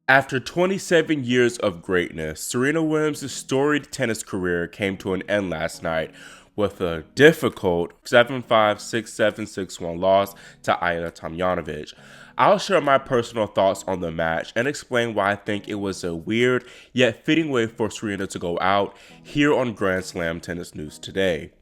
After 27 years of greatness, Serena Williams' storied tennis career came to an end last night with a difficult 7-5, 6-7, 6-1 loss to Ajla Tomljanovic. I'll share my personal thoughts on the match and explain why I think it was a weird yet fitting way for Serena to go out here on Grand Slam Tennis News Today.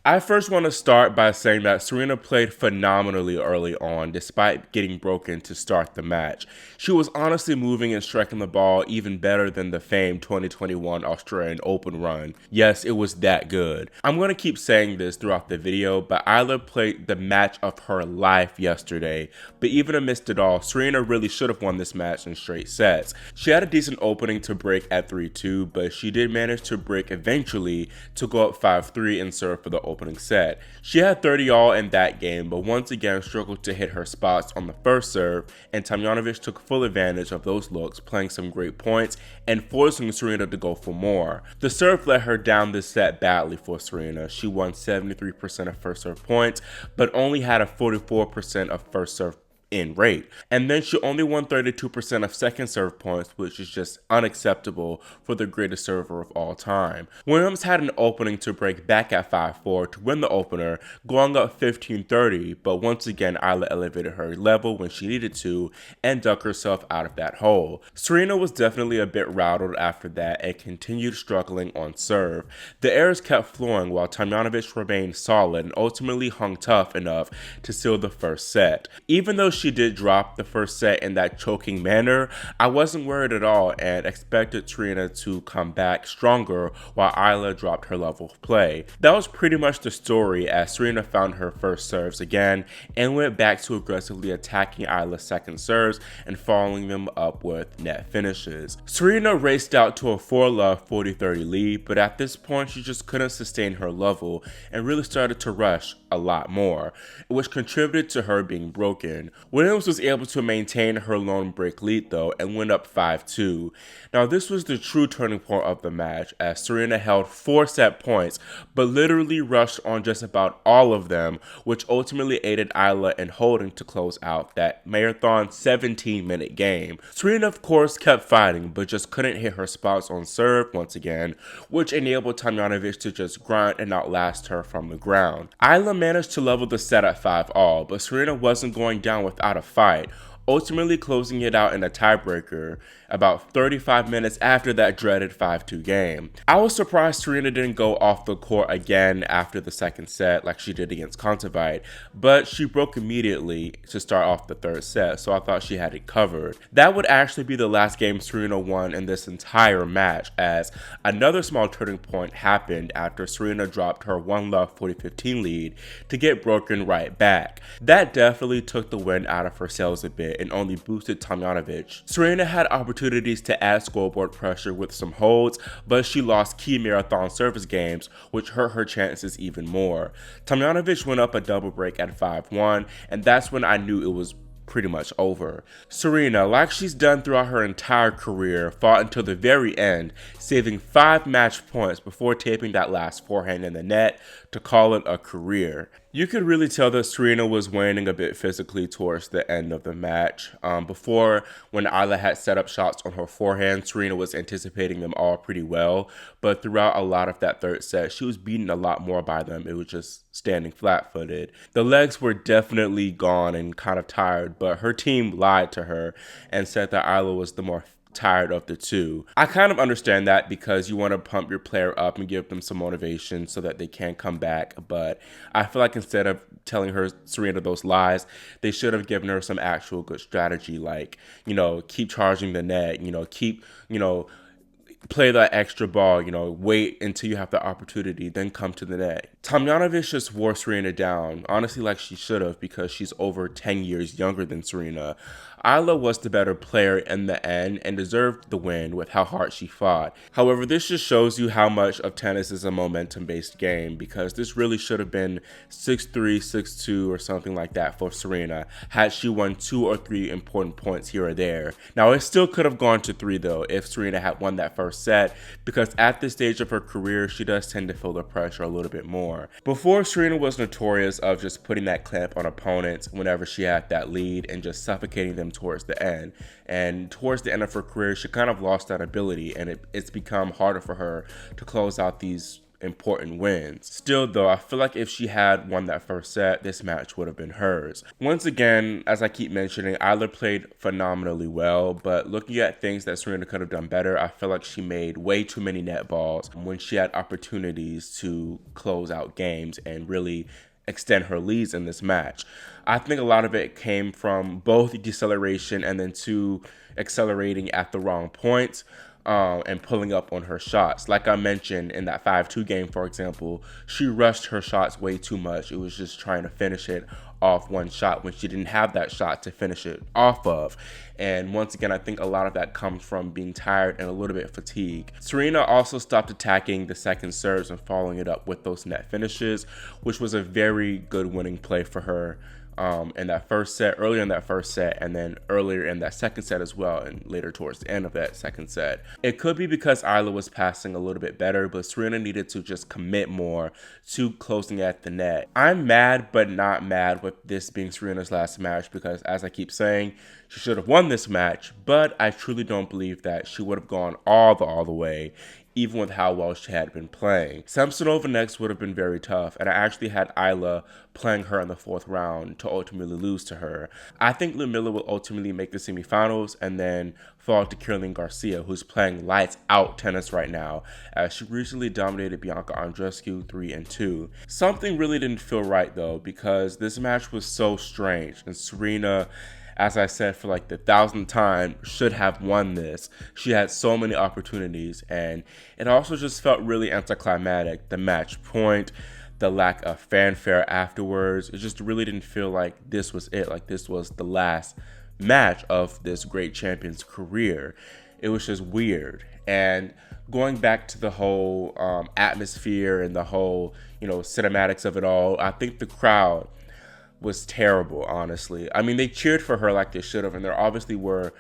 I first want to start by saying that Serena played phenomenally early on, despite getting broken to start the match. She was honestly moving and striking the ball even better than the famed 2021 Australian Open run. Yes, it was that good. I'm going to keep saying this throughout the video, but Ajla played the match of her life yesterday. But even amidst it all, Serena really should have won this match in straight sets. She had a decent opening to break at 3-2, but she did manage to break eventually to go up 5-3 and serve for the opening set. She had 30 all in that game, but once again struggled to hit her spots on the first serve, and Tomljanovic took full advantage of those looks, playing some great points and forcing Serena to go for more. The serve let her down this set badly for Serena. She won 73% of first serve points, but only had a 44% of first serve in rate. And then she only won 32% of second serve points, which is just unacceptable for the greatest server of all time. Williams had an opening to break back at 5-4 to win the opener, going up 15-30, but once again Ajla elevated her level when she needed to and dug herself out of that hole. Serena was definitely a bit rattled after that and continued struggling on serve. The errors kept flowing while Tomljanovic remained solid and ultimately hung tough enough to seal the first set. Even though she did drop the first set in that choking manner, I wasn't worried at all and expected Serena to come back stronger while Ajla dropped her level of play. That was pretty much the story as Serena found her first serves again and went back to aggressively attacking Ajla's second serves and following them up with net finishes. Serena raced out to a 4-love 40-30 lead, but at this point she just couldn't sustain her level and really started to rush a lot more, which contributed to her being broken. Williams was able to maintain her lone break lead though and went up 5-2. Now this was the true turning point of the match as Serena held 4 set points but literally rushed on just about all of them, which ultimately aided Ajla in holding to close out that marathon 17-minute game. Serena of course kept fighting but just couldn't hit her spots on serve once again, which enabled Tomljanovic to just grind and outlast her from the ground. Ajla managed to level the set at 5-all, but Serena wasn't going down without a fight, ultimately closing it out in a tiebreaker about 35 minutes after that dreaded 5-2 game. I was surprised Serena didn't go off the court again after the second set like she did against Kontaveit, but she broke immediately to start off the third set, so I thought she had it covered. That would actually be the last game Serena won in this entire match, as another small turning point happened after Serena dropped her 1-love 40-15 lead to get broken right back. That definitely took the wind out of her sails a bit and only boosted Tomljanovic. Serena had opportunities to add scoreboard pressure with some holds, but she lost key marathon service games, which hurt her chances even more. Tomljanovic went up a double break at 5-1, and that's when I knew it was pretty much over. Serena, like she's done throughout her entire career, fought until the very end, saving 5 match points before taping that last forehand in the net to call it a career. You could really tell that Serena was waning a bit physically towards the end of the match. Before, when Ajla had set up shots on her forehand, Serena was anticipating them all pretty well, but throughout a lot of that third set, she was beaten a lot more by them. It was just standing flat-footed. The legs were definitely gone and kind of tired, but her team lied to her and said that Ajla was the more tired of the two. I kind of understand that because you want to pump your player up and give them some motivation so that they can come back, but I feel like instead of telling her Serena those lies, they should have given her some actual good strategy, like, keep charging the net, keep, play that extra ball, wait until you have the opportunity, then come to the net. Tomljanovic just wore Serena down, honestly like she should have, because she's over 10 years younger than Serena. Ajla was the better player in the end and deserved the win with how hard she fought. However, this just shows you how much of tennis is a momentum-based game, because this really should have been 6-3, 6-2 or something like that for Serena had she won 2 or 3 important points here or there. Now, it still could have gone to 3 though if Serena had won that first set, because at this stage of her career, she does tend to feel the pressure a little bit more. Before, Serena was notorious of just putting that clamp on opponents whenever she had that lead and just suffocating them towards the end. And towards the end of her career, she kind of lost that ability, and it's become harder for her to close out these important wins. Still though, I feel like if she had won that first set, this match would have been hers. Once again, as I keep mentioning, Ajla played phenomenally well, but looking at things that Serena could have done better, I feel like she made way too many net balls when she had opportunities to close out games and really extend her leads in this match. I think a lot of it came from both deceleration and then accelerating at the wrong points. And pulling up on her shots. Like I mentioned in that 5-2 game, for example, she rushed her shots way too much. It was just trying to finish it off one shot when she didn't have that shot to finish it off of. And once again, I think a lot of that comes from being tired and a little bit fatigued. Serena also stopped attacking the second serves and following it up with those net finishes, which was a very good winning play for her. In that first set, earlier in that first set, and then earlier in that second set as well, and later towards the end of that second set. It could be because Ajla was passing a little bit better, but Serena needed to just commit more to closing at the net. I'm mad, but not mad with this being Serena's last match, because as I keep saying, she should have won this match, but I truly don't believe that she would have gone all the way, even with how well she had been playing. Samsonova next would have been very tough, and I actually had Ajla playing her in the 4th round to ultimately lose to her. I think Ludmila will ultimately make the semifinals and then fall to Caroline Garcia, who's playing lights out tennis right now, as she recently dominated Bianca Andreescu 3-2. Something really didn't feel right though, because this match was so strange, and Serena, as I said for like the 1,000th time, should have won this. She had so many opportunities, and it also just felt really anticlimactic. The match point, the lack of fanfare afterwards, it just really didn't feel like this was it, like this was the last match of this great champion's career. It was just weird. And going back to the whole atmosphere and the whole, cinematics of it all, I think the crowd was terrible, honestly. I mean, they cheered for her like they should have, and they obviously were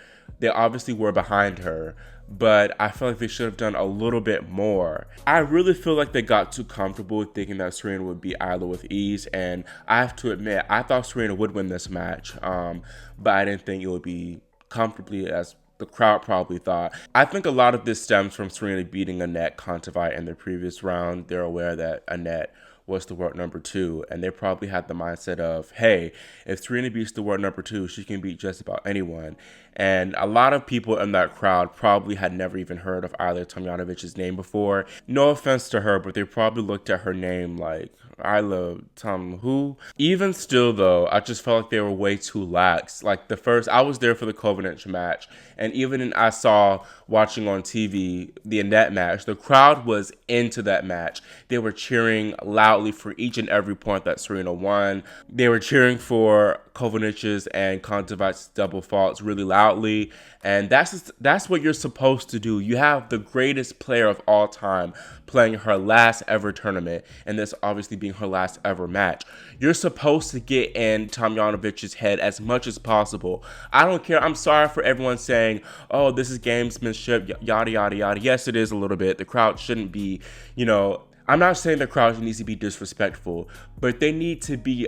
behind her, but I feel like they should have done a little bit more. I really feel like they got too comfortable thinking that Serena would beat Ajla with ease, and I have to admit, I thought Serena would win this match, but I didn't think it would be comfortably as the crowd probably thought. I think a lot of this stems from Serena beating Anett Kontaveit in the previous round. They're aware that Anett was the world number 2, and they probably had the mindset of, hey, if Serena beats the world number 2, she can beat just about anyone. And a lot of people in that crowd probably had never even heard of Ajla Tomljanovic's name before. No offense to her, but they probably looked at her name like, Ajla Tom who? Even still though, I just felt like they were way too lax. Like I was there for the Kovanic match, and even I saw watching on TV the Anett match, the crowd was into that match. They were cheering loudly for each and every point that Serena won. They were cheering for Kovanic's and Kontaveit's double faults really loudly, and that's what you're supposed to do. You have the greatest player of all time playing her last ever tournament, and this obviously being her last ever match. You're supposed to get in Tomljanovic's head as much as possible. I don't care. I'm sorry for everyone saying, oh, this is gamesmanship, yada, yada, yada. Yes, it is a little bit. The crowd shouldn't be, I'm not saying the crowd needs to be disrespectful, but they need to be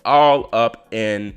all up in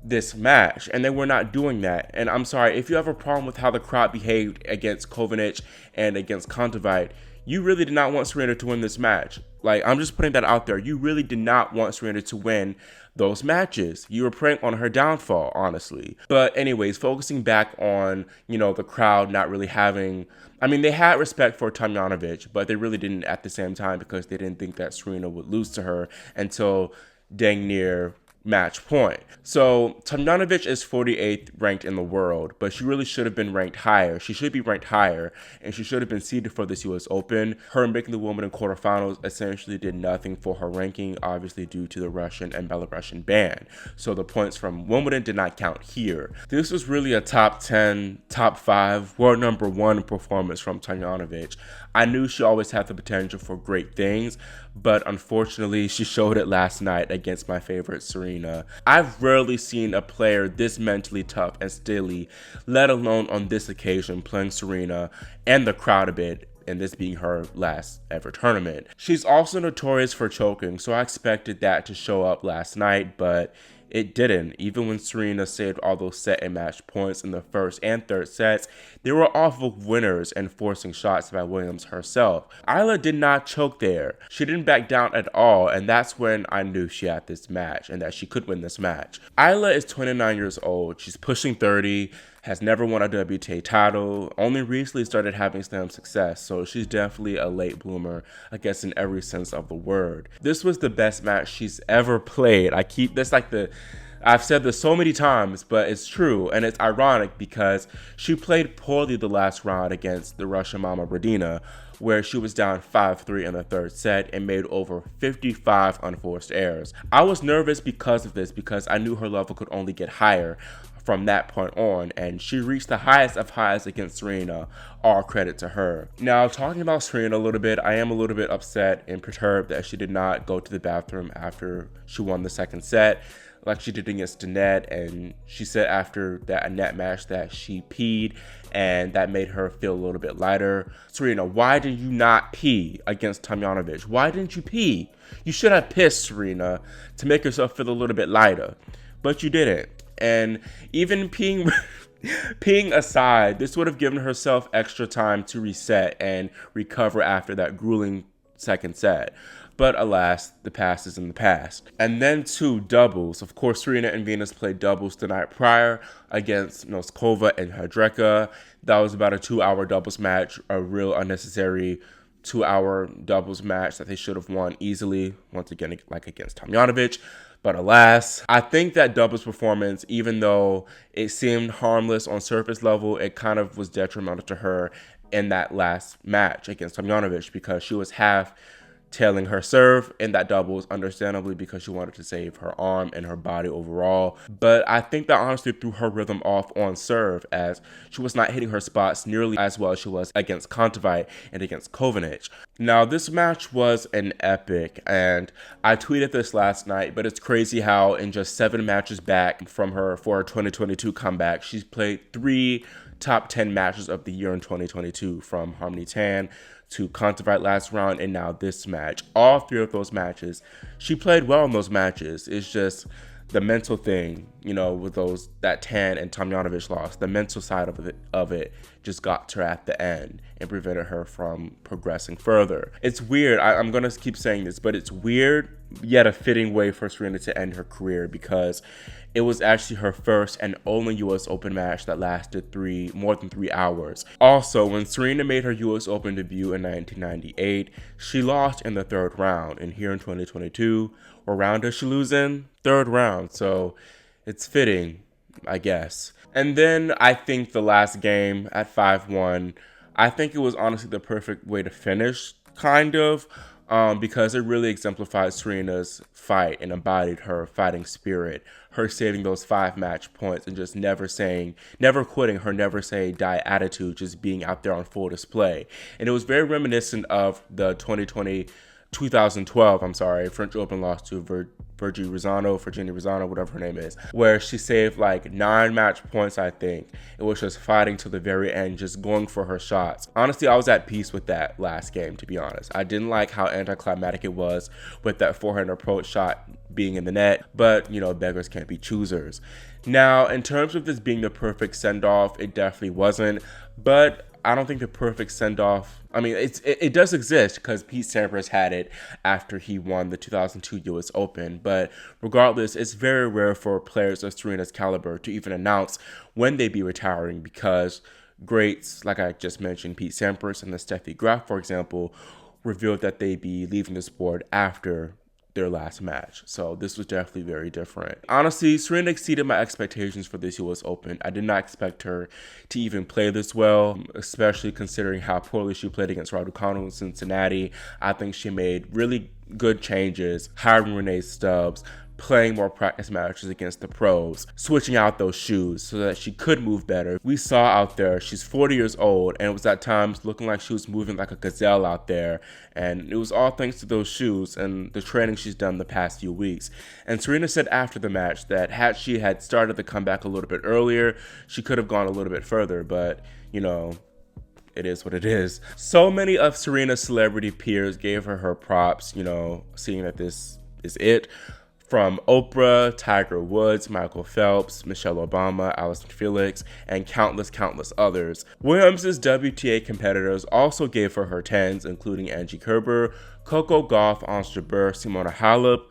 this match, and they were not doing that. And I'm sorry, if you have a problem with how the crowd behaved against Kovanic and against Kontaveit, you really did not want Serena to win this match. Like, I'm just putting that out there. You really did not want Serena to win those matches. You were preying on her downfall, honestly. But anyways, focusing back on, the crowd not really having, they had respect for Tomljanovic, but they really didn't at the same time, because they didn't think that Serena would lose to her until dang near match point. So Tomljanovic is 48th ranked in the world, but she really should have been ranked higher. She should be ranked higher, and she should have been seeded for this U.S. Open. Her making the women in quarterfinals essentially did nothing for her ranking, obviously due to the Russian and Belarusian ban. So the points from Wimbledon did not count here. This was really a top 10, top 5, world number 1 performance from Tomljanovic. I knew she always had the potential for great things, but unfortunately, she showed it last night against my favorite Serena. I've rarely seen a player this mentally tough and steely, let alone on this occasion playing Serena and the crowd a bit, and this being her last ever tournament. She's also notorious for choking, so I expected that to show up last night, but it didn't. Even when Serena saved all those set and match points in the first and third sets, they were off of winners and forcing shots by Williams herself. Ajla did not choke there. She didn't back down at all, and that's when I knew she had this match and that she could win this match. Ajla is 29 years old. She's pushing 30, has never won a WTA title, only recently started having slam success, so she's definitely a late bloomer, I guess in every sense of the word. This was the best match she's ever played. I've said this so many times, but it's true, and it's ironic because she played poorly the last round against the Russian Mama Bradina, where she was down 5-3 in the third set and made over 55 unforced errors. I was nervous because of this, because I knew her level could only get higher from that point on, and she reached the highest of highs against Serena. All credit to her. Now, talking about Serena a little bit, I am a little bit upset and perturbed that she did not go to the bathroom after she won the second set like she did against Annette, and she said after that Annette match that she peed and that made her feel a little bit lighter. Serena, why did you not pee against Tomljanovic? Why didn't you pee? You should have pissed, Serena, to make yourself feel a little bit lighter, but you didn't. And even peeing aside, this would have given herself extra time to reset and recover after that grueling second set. But alas, the past is in the past. And then to doubles. Of course, Serena and Venus played doubles the night prior against Noskova and Hrdlicka. That was about a 2-hour doubles match, a real unnecessary 2-hour doubles match that they should have won easily, once again, like against Tomljanovic. But alas, I think that doubles performance, even though it seemed harmless on surface level, it kind of was detrimental to her in that last match against Tomljanovic, because she was half tailing her serve in that doubles, understandably, because she wanted to save her arm and her body overall. But I think that honestly threw her rhythm off on serve, as she was not hitting her spots nearly as well as she was against Kontaveit and against Kovanic. Now, this match was an epic, and I tweeted this last night, but it's crazy how in just 7 matches back from her for her 2022 comeback, she's played 3 top 10 matches of the year in 2022, from Harmony Tan to Kontaveit last round, and now this match. All 3 of those matches, she played well in those matches. It's just the mental thing, with that Tan and Tomljanovic loss. The mental side of it just got to her at the end and prevented her from progressing further. It's weird. I'm going to keep saying this, but it's weird, yet a fitting way for Serena to end her career, because it was actually her first and only U.S. Open match that lasted more than 3 hours. Also, when Serena made her U.S. Open debut in 1998, she lost in the 3rd round. And here in 2022, what round does she lose in? 3rd round. So it's fitting, I guess. And then I think the last game at 5-1, I think it was honestly the perfect way to finish, kind of. Because it really exemplified Serena's fight and embodied her fighting spirit, her saving those 5 match points and just never quitting, her never say die attitude, just being out there on full display. And it was very reminiscent of the 2012 French Open loss to Virginia Rizano, whatever her name is, where she saved like 9 match points, I think. It was just fighting to the very end, just going for her shots. Honestly, I was at peace with that last game, to be honest. I didn't like how anticlimactic it was with that forehand approach shot being in the net, but, beggars can't be choosers. Now, in terms of this being the perfect send-off, it definitely wasn't, but I don't think the perfect send-off, it does exist because Pete Sampras had it after he won the 2002 U.S. Open, but regardless, it's very rare for players of Serena's caliber to even announce when they be retiring, because greats, like I just mentioned, Pete Sampras and the Steffi Graf, for example, revealed that they'd be leaving the sport after their last match. So this was definitely very different. Honestly, Serena exceeded my expectations for this US Open. I did not expect her to even play this well, especially considering how poorly she played against Raducanu in Cincinnati. I think she made really good changes, hiring Renee Stubbs, playing more practice matches against the pros, switching out those shoes so that she could move better. We saw out there, she's 40 years old, and it was at times looking like she was moving like a gazelle out there, and it was all thanks to those shoes and the training she's done the past few weeks. And Serena said after the match that had she had started the comeback a little bit earlier, she could have gone a little bit further, but, you know, it is what it is. So many of Serena's celebrity peers gave her props, you know, seeing that this is it. From Oprah, Tiger Woods, Michael Phelps, Michelle Obama, Allyson Felix, and countless others. Williams' WTA competitors also gave her 10s, including Angie Kerber, Coco Gauff, Ons Jabeur, Simona Halep,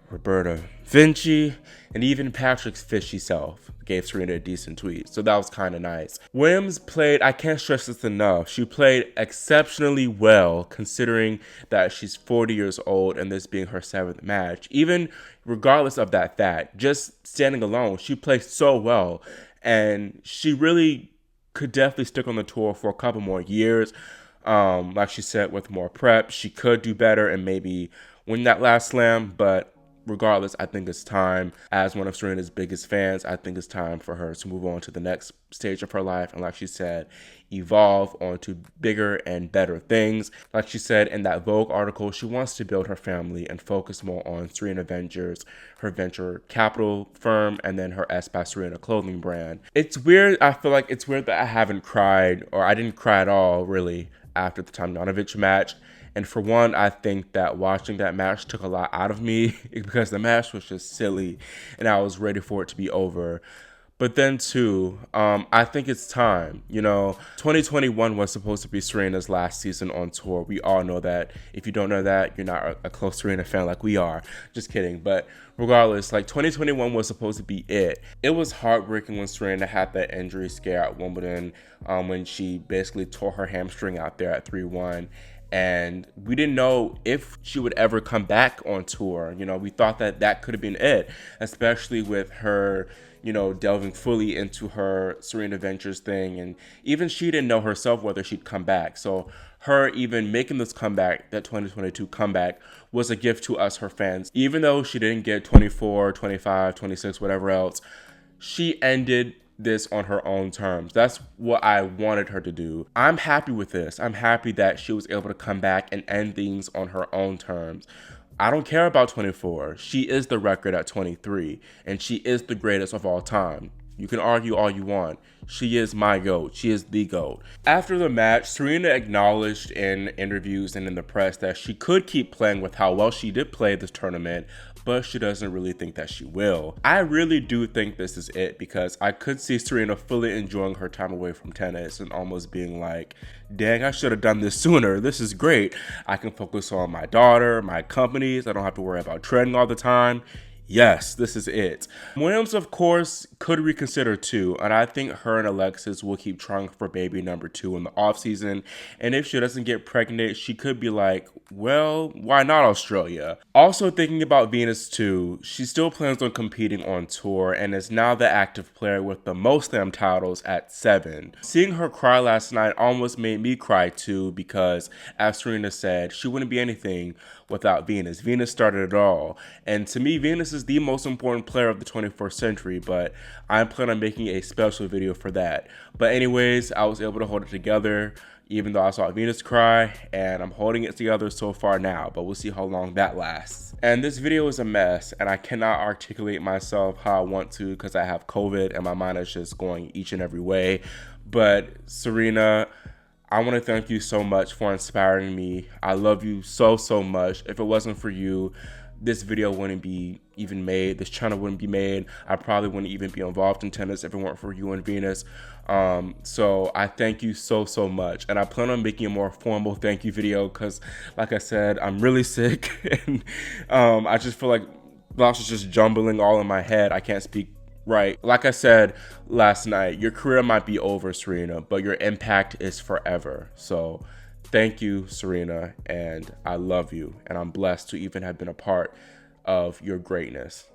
Roberta Vinci, and even Patrick Fishy self gave Serena a decent tweet. So that was kind of nice. Williams played, I can't stress this enough, she played exceptionally well considering that she's 40 years old and this being her 7th match. Even regardless of that fact, just standing alone, she played so well. And she really could definitely stick on the tour for a couple more years. Like she said, with more prep, she could do better and maybe win that last slam, but regardless, I think it's time. As one of Serena's biggest fans, I think it's time for her to move on to the next stage of her life. And like she said, evolve onto bigger and better things. Like she said in that Vogue article, she wants to build her family and focus more on Serena Ventures, her venture capital firm, and then her S by Serena clothing brand. It's weird. I feel like it's weird that I haven't cried, or I didn't cry at all, really, after the Tomljanovic match. And for one, I think that watching that match took a lot out of me because the match was just silly and I was ready for it to be over. But then too, I think it's time. You know, 2021 was supposed to be Serena's last season on tour. We all know that. If you don't know that, you're not a close Serena fan like we are. Just kidding. But regardless, like 2021 was supposed to be it. It was heartbreaking when Serena had that injury scare at Wimbledon, when she basically tore her hamstring out there at 3-1. And we didn't know if she would ever come back on tour. You know, we thought that that could have been it, especially with her, you know, delving fully into her Serena Ventures thing. And even she didn't know herself whether she'd come back. So her even making this comeback, that 2022 comeback, was a gift to us, her fans. Even though she didn't get 24, 25, 26, whatever else, she ended this on her own terms. That's what I wanted her to do. I'm happy with this. I'm happy that she was able to come back and end things on her own terms. I don't care about 24. She is the record at 23, and she is the greatest of all time. You can argue all you want. She is my GOAT. She is the GOAT. After the match, Serena acknowledged in interviews and in the press that she could keep playing with how well she did play this tournament, but she doesn't really think that she will. I really do think this is it because I could see Serena fully enjoying her time away from tennis and almost being like, dang, I should have done this sooner. This is great. I can focus on my daughter, my companies. I don't have to worry about training all the time. Yes, this is it. Williams, of course, could reconsider too, and I think her and Alexis will keep trying for baby number 2 in the offseason, and if she doesn't get pregnant, she could be like, well, why not Australia? Also thinking about Venus too, she still plans on competing on tour and is now the active player with the most slam titles at 7. Seeing her cry last night almost made me cry too because, as Serena said, she wouldn't be anything without Venus. Venus started it all. And to me, Venus is the most important player of the 21st century, but I'm planning on making a special video for that. But anyways, I was able to hold it together, even though I saw Venus cry, and I'm holding it together so far now, but we'll see how long that lasts. And this video is a mess, and I cannot articulate myself how I want to because I have COVID and my mind is just going each and every way. But Serena, I want to thank you so much for inspiring me. I love you so much. If it wasn't for you, this video wouldn't be even made. This channel wouldn't be made. I probably wouldn't even be involved in tennis if it weren't for you and Venus. So I thank you so much. And I plan on making a more formal thank you video because, like I said, I'm really sick. And I just feel like thoughts is just jumbling all in my head. I can't speak right. Like I said last night, your career might be over, Serena, but your impact is forever. So Thank you, Serena, and I love you, and I'm blessed to even have been a part of your greatness.